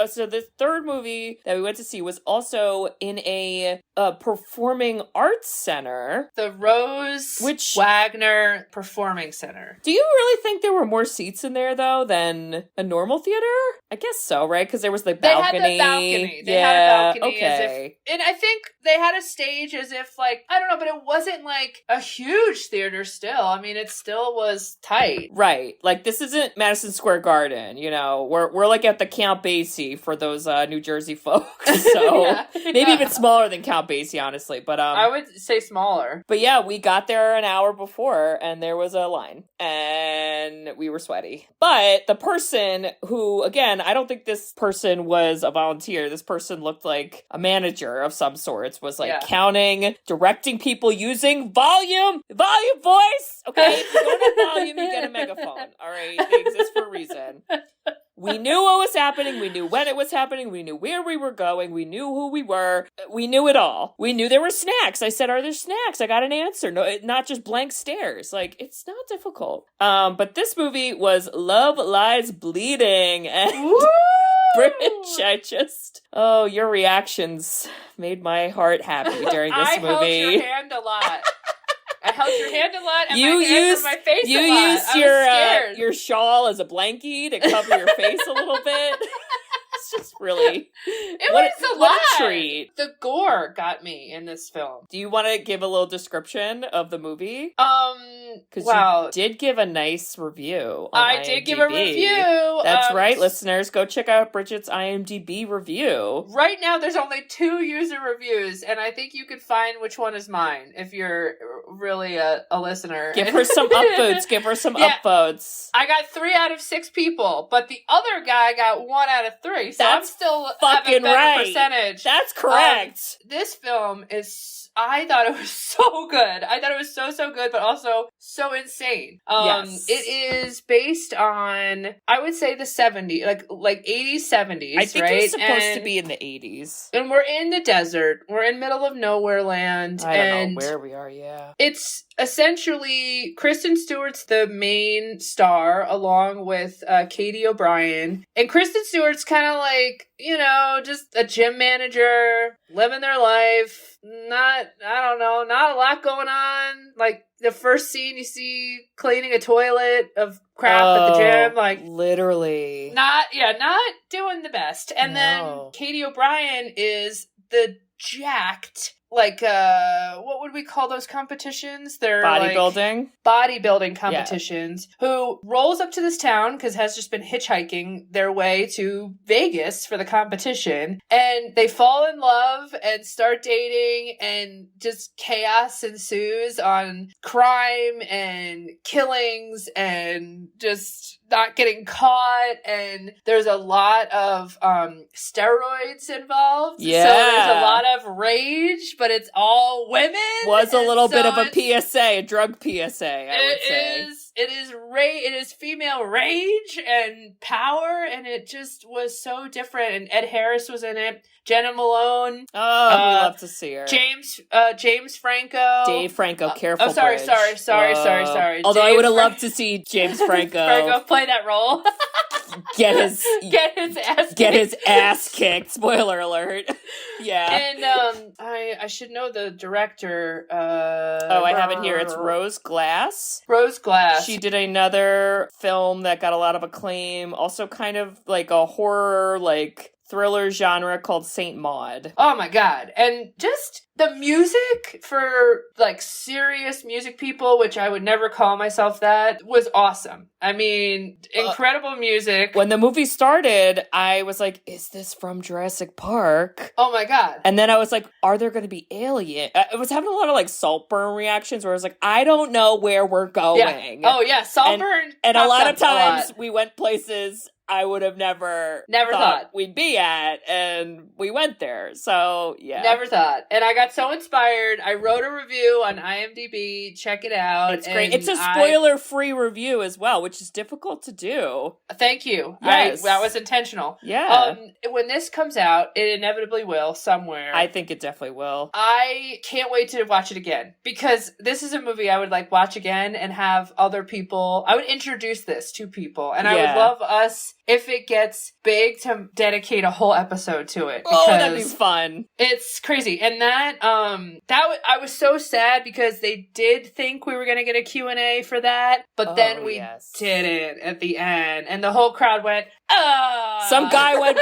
third movie that we went to see was also in a performing arts center, the Rose Wagner Performing Center. Do you really think there were more seats in there though than a normal theater? I guess so, right? Because there was the balcony. They had the balcony. They had a balcony as if, and I think they had a stage as if like, I don't know, but it wasn't like a huge theater still. I mean, it still was tight. Right. Like this isn't Madison Square Garden, you know. We're like at the Count Basie for those New Jersey folks. So maybe even smaller than Count Basie, honestly. But I would say smaller. But yeah, we got there an hour before and there was a line and we were sweaty. But the person who, again, I don't think this person was a volunteer. This person looked like a manager of some sorts, was like counting, directing people using volume voice. Okay, if you don't have volume, you get a megaphone. All right, they exist for a reason. We knew what was happening. We knew when it was happening. We knew where we were going. We knew who we were. We knew it all. We knew there were snacks. I said, are there snacks? I got an answer. No, not just blank stares. Like, it's not difficult. But this movie was Love Lies Bleeding. And Bridget, your reactions made my heart happy during this movie. I held your hand a lot. I held your hand a lot and my hands on my face a lot. You used your shawl as a blankie to cover your face a little bit. It's just really... It was a lot. What a treat. The gore got me in this film. Do you want to give a little description of the movie? Because you did give a nice review on IMDb. Did give a review. That's right, listeners. Go check out Bridget's IMDb review. Right now, there's only 2 user reviews, and I think you could find which one is mine if you're really a listener. Give her some upvotes. Give her some upvotes. I got 3 out of 6 people, but the other guy got 1 out of 3. So I'm still fucking have a better percentage. That's correct. This film is... I thought it was so good. I thought it was so good, but also so insane. Yes. It is based on, I would say, the 70s, like 80s, 70s, I think right? It's supposed to be in the 80s. And we're in the desert. We're in middle of nowhere land. I don't know where we are, It's essentially Kristen Stewart's the main star, along with Katie O'Brien. And Kristen Stewart's kind of like, just a gym manager, living their life. Not a lot going on. Like, the first scene you see cleaning a toilet of crap at the gym. Like, literally. Not doing the best. And then Katie O'Brien is the jacked, like, what would we call those competitions? They're bodybuilding. Bodybuilding competitions, who rolls up to this town because has just been hitchhiking their way to Vegas for the competition, and they fall in love and start dating, and just chaos ensues on crime and killings and just not getting caught, and there's a lot of steroids involved. Yeah. So there's a lot of rage, but it's all women. Was a little bit of a PSA, a drug PSA, I would say. It is female rage and power, and it just was so different. And Ed Harris was in it. Jenna Malone. Oh, we love to see her. James Franco. Dave Franco, careful. Sorry. Although Dave I would have loved to see James Franco play that role. get his ass kicked. Spoiler alert. Yeah. And I should know the director. I have it here. It's Rose Glass. Rose Glass. She did another film that got a lot of acclaim. Also kind of like a horror, like thriller genre called Saint Maud. Oh my god. And just the music for like serious music people, which I would never call myself that, was awesome. I mean, incredible music. When the movie started, I was like, is this from Jurassic Park? Oh my god. And then I was like, are there going to be aliens? I was having a lot of like Saltburn reactions where I was like, I don't know where we're going. Yeah. Oh yeah, Saltburn. And a lot of times we went places I would have never thought we'd be at, and we went there. So, yeah. Never thought. And I got so inspired. I wrote a review on IMDb. Check it out. It's great. It's a spoiler-free review as well, which is difficult to do. Thank you. Yes. That was intentional. Yeah. When this comes out, it inevitably will somewhere. I think it definitely will. I can't wait to watch it again, because this is a movie I would like watch again and have other people. I would introduce this to people, and I would love us, if it gets big, to dedicate a whole episode to it. Oh, that'd be fun. It's crazy. And I was so sad because they did think we were going to get a Q&A for that, but then we didn't at the end. And the whole crowd went, ah! Some guy went, boo!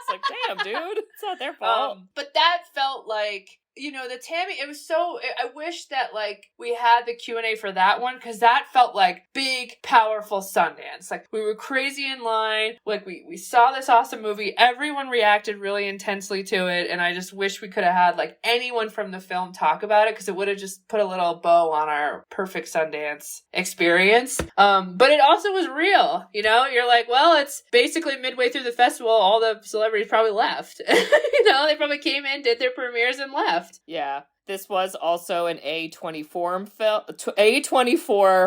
It's like, damn, dude. It's not their fault. But that felt like, you know, the Tammy, it was so, I wish that, like, we had the Q&A for that one, because that felt like big, powerful Sundance. Like, we were crazy in line, like, we saw this awesome movie, everyone reacted really intensely to it, and I just wish we could have had, like, anyone from the film talk about it, because it would have just put a little bow on our perfect Sundance experience. But it also was real, you know? You're like, well, it's basically midway through the festival, all the celebrities probably left. You know, they probably came in, did their premieres, and left. Yeah. This was also an A24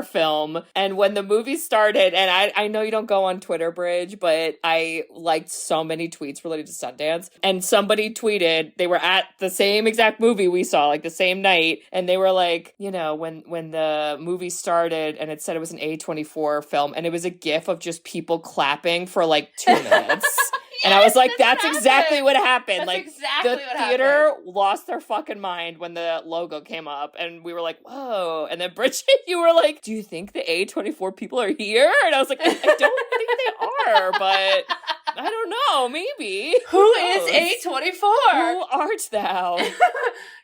film. And when the movie started, and I know you don't go on Twitter, Bridge, but I liked so many tweets related to Sundance. And somebody tweeted, they were at the same exact movie we saw, like the same night. And they were like, you know, when the movie started and it said it was an A24 film, and it was a gif of just people clapping for like 2 minutes. And I was like, that's exactly what happened. That's like, exactly the what theater happened. lost their fucking mind when the logo came up. And we were like, whoa. And then, Bridget, you were like, do you think the A24 people are here? And I was like, I don't think they are, but I don't know. Maybe. Who is A24? Who art thou?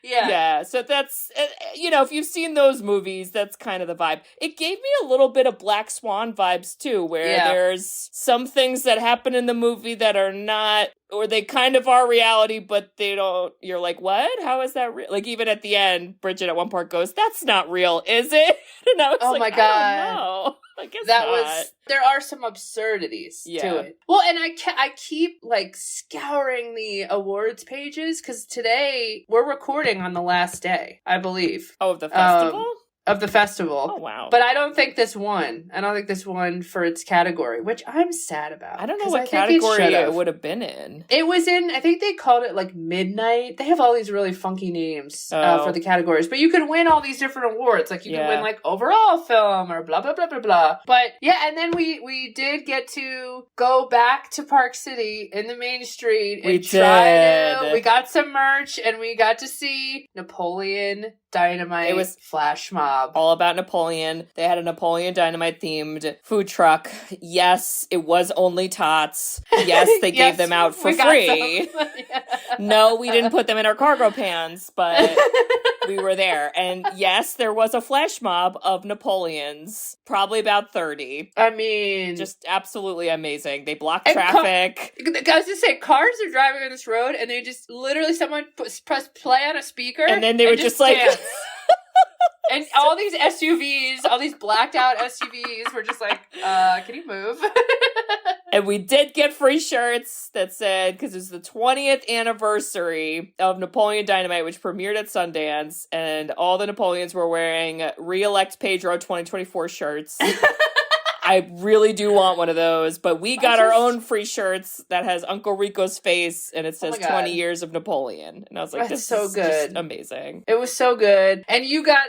Yeah. Yeah. So that's, you know, if you've seen those movies, that's kind of the vibe. It gave me a little bit of Black Swan vibes, too, where there's some things that happen in the movie that are not, or they kind of are reality, but they don't, you're like, what? How is that real? Like, even at the end, Bridget at one part goes, that's not real, is it? And I was oh like, my God. I don't know. I guess that not. There are some absurdities to it. Well, and I keep like scouring the awards pages, because today we're recording on the last day, I believe. Oh, of the festival? Of the festival. Oh, wow. But I don't think this won. I don't think this won for its category, which I'm sad about. I don't know what category it would have been in. It was in, I think they called it like Midnight. They have all these really funky names for the categories. But you could win all these different awards. Like you could win like overall film or blah, blah, blah, blah, blah. But yeah, and then we did get to go back to Park City in the main street and we got some merch, and we got to see Napoleon Dynamite. It was flash mob. mob. All about Napoleon. They had a Napoleon Dynamite themed food truck. Yes, it was only tots. Yes, they gave them out for free. No, we didn't put them in our cargo pants, but we were there. And yes, there was a flash mob of Napoleons, probably about 30. I mean, just absolutely amazing. They blocked traffic. I was gonna say, cars are driving on this road, and they just literally someone press play on a speaker, and then they would just like. And all these SUVs, all these blacked out SUVs were just like, can you move? And we did get free shirts that said, because it's the 20th anniversary of Napoleon Dynamite, which premiered at Sundance, and all the Napoleons were wearing Re-elect Pedro 2024 shirts. I really do want one of those, but we got our own free shirts that has Uncle Rico's face, and it says 20 years of Napoleon. And I was like, this is so good. Just amazing. It was so good. And you got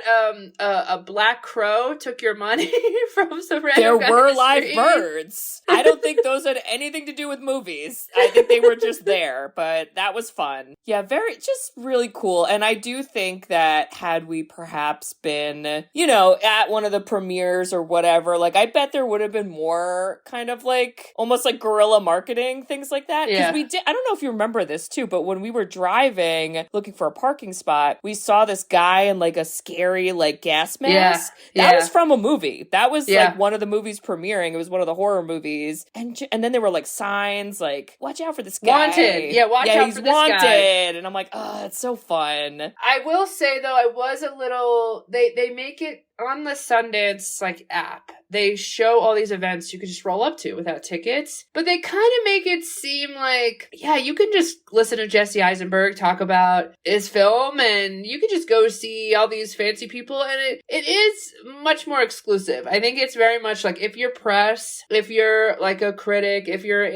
a black crow, took your money from some random There guy were live birds. I don't think those had anything to do with movies. I think they were just there, but that was fun. Yeah, just really cool. And I do think that had we perhaps been, at one of the premieres or whatever, like I bet there would have been more kind of like almost like guerrilla marketing, things like that. Because we did, I don't know if you remember this too, but when we were driving looking for a parking spot, we saw this guy in like a scary like gas mask. That was from a movie. That was like one of the movies premiering. It was one of the horror movies. And then there were like signs like, watch out for this guy. Wanted. Yeah, watch out for this wanted. Guy. And I'm like, oh, it's so fun. I will say though, I was a little, they make it on the Sundance like app. They show all these events you could just roll up to without tickets, but they kind of make it seem like, you can just listen to Jesse Eisenberg talk about his film and you can just go see all these fancy people, and it is much more exclusive. I think it's very much like if you're press, if you're like a critic, if you're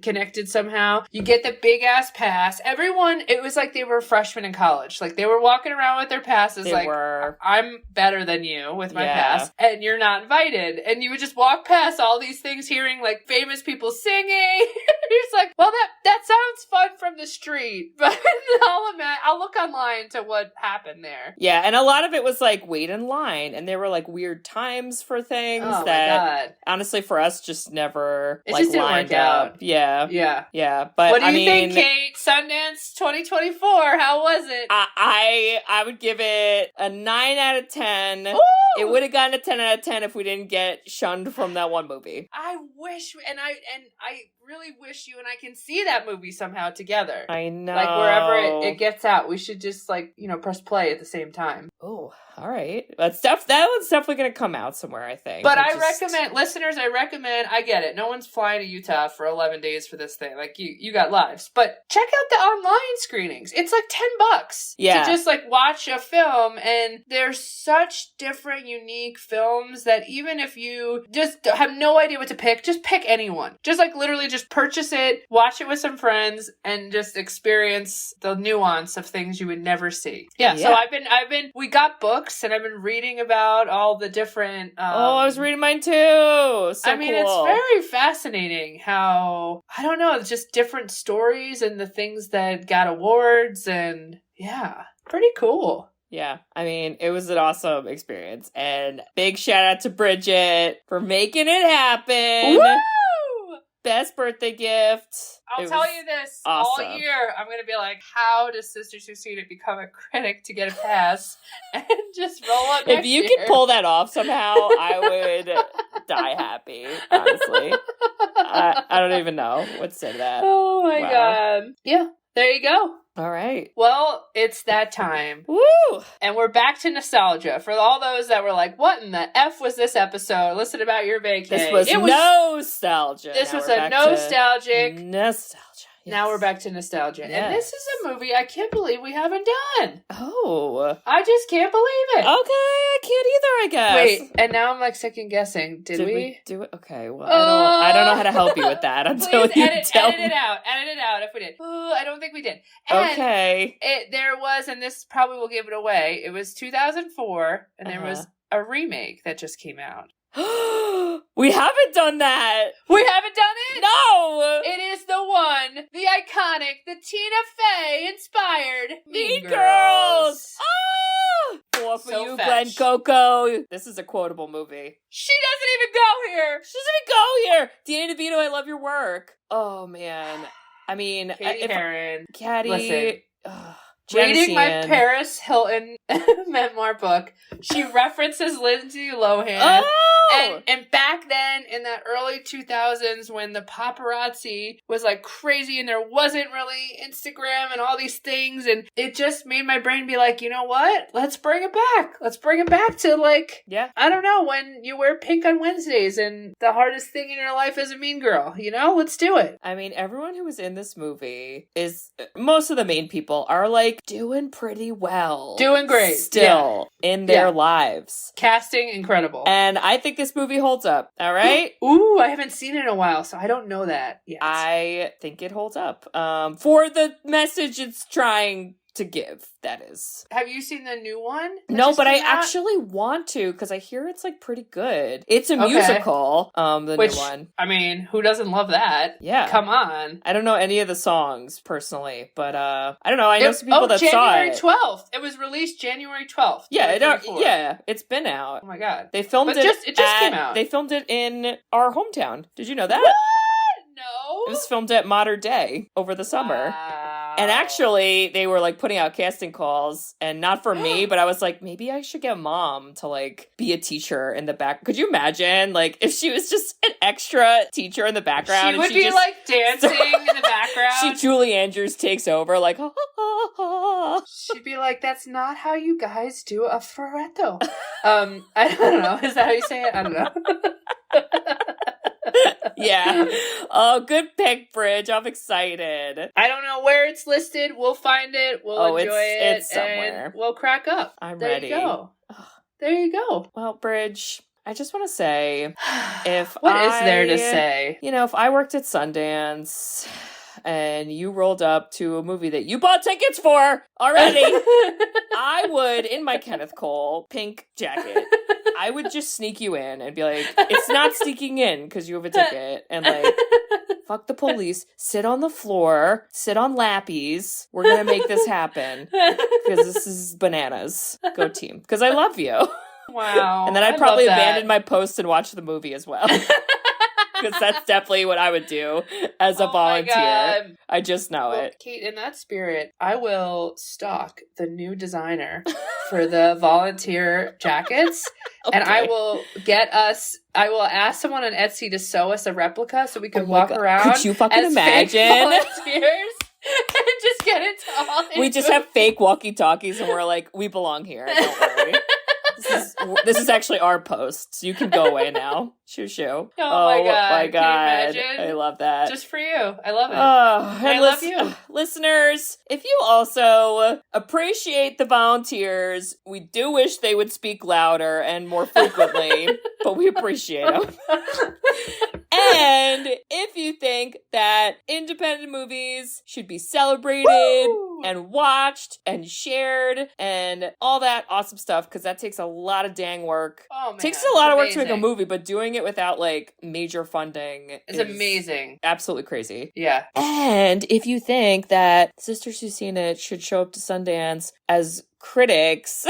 connected somehow, you get the big ass pass. Everyone, it was like they were freshmen in college. Like they were walking around with their passes I'm better than you with my pass, and you're not invited. And you would just walk past all these things, hearing like famous people singing. You're just like, well, that sounds fun from the street, but I'll look online to what happened there. Yeah, and a lot of it was like wait in line, and there were like weird times for things that honestly for us just never it just didn't lined work up. out. Yeah. But what do you think, Kate? Sundance 2024, how was it? I would give it a 9 out of 10. Ooh! It would have gotten a 10 out of 10 if we didn't get shunned from that one movie. I wish, and I really wish you and I can see that movie somehow together. I know. Like wherever it gets out, we should just like, press play at the same time. Oh, all right. That one's definitely going to come out somewhere, I think. But recommend, listeners, I get it. No one's flying to Utah for 11 days for this thing. Like you got lives. But check out the online screenings. It's like $10 to just like watch a film, and there's such different, unique films that even if you just have no idea what to pick, just pick anyone. Just like literally just purchase it, watch it with some friends, and just experience the nuance of things you would never see. Yeah. So we got books, and I've been reading about all the different I was reading mine too. So I mean, cool. It's very fascinating how, I don't know, it's just different stories and the things that got awards, and pretty cool. Yeah, I mean, it was an awesome experience, and big shout out to Bridget for making it happen. Woo! Best birthday gift. I'll tell you this, awesome. All year, I'm going to be like, how does Sisters Who Seen It become a critic to get a pass? And just roll up If you could pull that off somehow, I would die happy, honestly. I don't even know what to say to that. Oh my God. Yeah, there you go. All right. Well, it's that time. Woo! And we're back to nostalgia. For all those that were like, what in the F was this episode? Listen about your vacation. This was nostalgia. This was a nostalgic. Nostalgia. Yes. Now we're back to nostalgia. Yes. And this is a movie I can't believe we haven't done. Oh. I just can't believe it. Okay, I can't either, I guess. Wait, and now I'm like second guessing. Did we do it? Okay, well, I don't know how to help you with that until you tell me. Edit it out if we did. I don't think we did. And okay. There was, and this probably will give it away, it was 2004, and there was a remake that just came out. We haven't done that. We haven't done it? No. It is the one, the iconic, the Tina Fey inspired Mean Girls. Oh! Well, for So you fast. and Coco. This is a quotable movie. She doesn't even go here. She doesn't even go here. Danny DeVito, I love your work. Oh, man. I mean, Katie Heron. Caddy. Listen. Ugh, Reading my Janicean. Paris Hilton memoir book, she references Lindsay Lohan. Oh! And back then, in that early 2000s, when the paparazzi was like crazy and there wasn't really Instagram and all these things, and it just made my brain be like, you know what? Let's bring it back. Let's bring it back to like, Yeah. I don't know, when you wear pink on Wednesdays and the hardest thing in your life is a mean girl, you know? Let's do it. I mean, everyone who was in this movie is, most of the main people are like doing pretty well. Doing great. Still in their lives. Casting incredible. And I think this movie holds up. All right? Ooh, I haven't seen it in a while, so I don't know that yet. I think it holds up. For the message it's trying to give, that is. Have you seen the new one? No, but I actually want to, because I hear it's like pretty good. It's a musical, the new one. I mean, who doesn't love that? Yeah. Come on. I don't know any of the songs personally, but I don't know. I know some people that saw January it. 12th. It was released January 12th. Yeah, it's been out. Oh my god. They filmed it just came out. They filmed it in our hometown. Did you know that? What? No. It was filmed at Modern Day over the summer. Wow. And actually, they were like putting out casting calls, and not for me, but I was like, maybe I should get Mom to like be a teacher in the back. Could you imagine, like, if she was just an extra teacher in the background? She would be like dancing in the background. Julie Andrews takes over, like, ha, ha, ha. She'd be like, "That's not how you guys do a ferretto." I don't know. Is that how you say it? I don't know. Yeah. Oh, good pick, Bridge. I'm excited. I don't know where it's listed. We'll find it. We'll enjoy it. It's somewhere. And we'll crack up. I'm there ready. You go. There you go. Well, Bridge, I just want to say, what is there to say? You know, if I worked at Sundance and you rolled up to a movie that you bought tickets for already, I would, in my Kenneth Cole pink jacket, I would just sneak you in and be like, it's not sneaking in because you have a ticket. And like, fuck the police. Sit on the floor. Sit on lappies. We're going to make this happen. Because this is bananas. Go team. Because I love you. Wow. And then I'd probably abandon my post and watch the movie as well. Because that's definitely what I would do as a volunteer. God. I just know it. Kate, in that spirit, I will stalk the new designer for the volunteer jackets. Okay. And I will ask someone on Etsy to sew us a replica so we can walk around. Could you fucking as imagine? Fake volunteers and just get it all. We just have fake walkie-talkies and we're like, we belong here. Don't worry. This is actually our post, so you can go away now. Shoo. Oh my God. God. Can you imagine? I love that. Just for you. I love it. Oh, I love you. Listeners, if you also appreciate the volunteers, we do wish they would speak louder and more frequently, but we appreciate them. And if you think that independent movies should be celebrated and watched and shared and all that awesome stuff, because that takes a lot of dang work. Oh, man. It takes a lot of work to make a movie, but doing it without like major funding is amazing. Absolutely crazy. Yeah. And if you think that Sisters Who've Seen It should show up to Sundance as critics,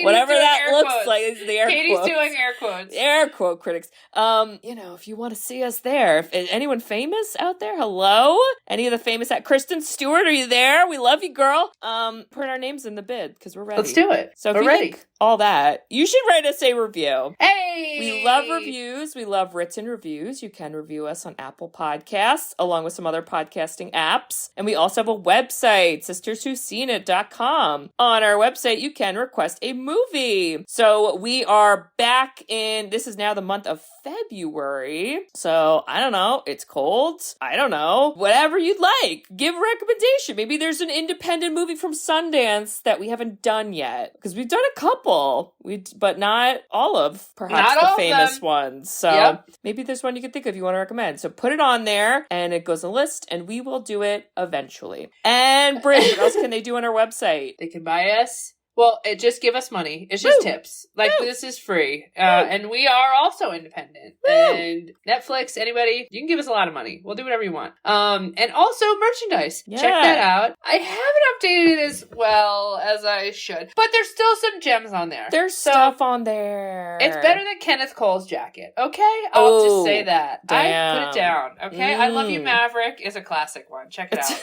whatever that looks quotes. like, is the air Katie's quotes. doing air quotes. Air quote critics. You know, if you want to see us there, if anyone famous out there, hello? Any of the famous Kristen Stewart, are you there? We love you, girl. Put our names in the bid because we're ready. Let's do it. So if we're you ready. think all that, you should write us a review. Hey! We love reviews. We love written reviews. You can review us on Apple Podcasts, along with some other podcasting apps. And we also have a website, sisterswho'seenit.com. On our website, you can request a movie. So we are back in, this is now the month of February. So I don't know. It's cold. I don't know. Whatever you'd like. Give a recommendation. Maybe there's an independent movie from Sundance that we haven't done yet. Because we've done a couple. But not all of perhaps Not all the of famous them. ones. So maybe there's one you can think of you want to recommend. So put it on there and it goes a list and we will do it eventually. And Bridget, what else can they do on our website? They can buy us Well, just give us money. It's just Woo! tips. Like, Woo! this is free. And we are also independent. Woo! And Netflix, anybody, you can give us a lot of money. We'll do whatever you want. And also merchandise. Yeah. Check that out. I haven't updated it as well as I should, but there's still some gems on there. There's stuff on there. It's better than Kenneth Cole's jacket. Okay? I'll just say that. Damn. I put it down. Okay? I Love You, Maverick is a classic one. Check it out.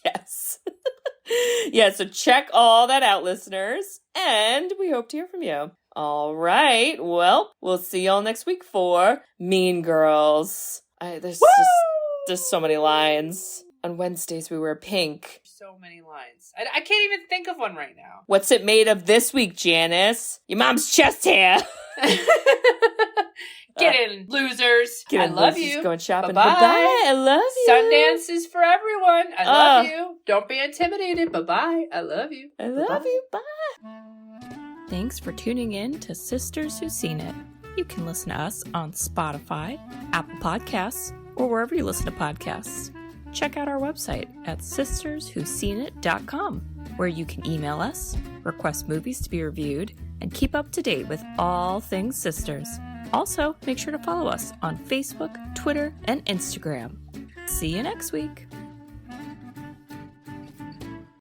Yes. Yeah, so check all that out, listeners. And we hope to hear from you. All right. Well, we'll see y'all next week for Mean Girls. There's so many lines. On Wednesdays, we wear pink. So many lines. I can't even think of one right now. What's it made of this week, Janice? Your mom's chest hair. Get in, losers. I love you. Going shopping. Bye-bye. Bye-bye. I love you. Sundance is for everyone. I love you. Don't be intimidated. Bye-bye. I love you. I love you. Bye. Thanks for tuning in to Sisters Who've Seen It. You can listen to us on Spotify, Apple Podcasts, or wherever you listen to podcasts. Check out our website at sisterswho'veseenit.com, where you can email us, request movies to be reviewed, and keep up to date with all things sisters. Also, make sure to follow us on Facebook, Twitter, and Instagram. See you next week.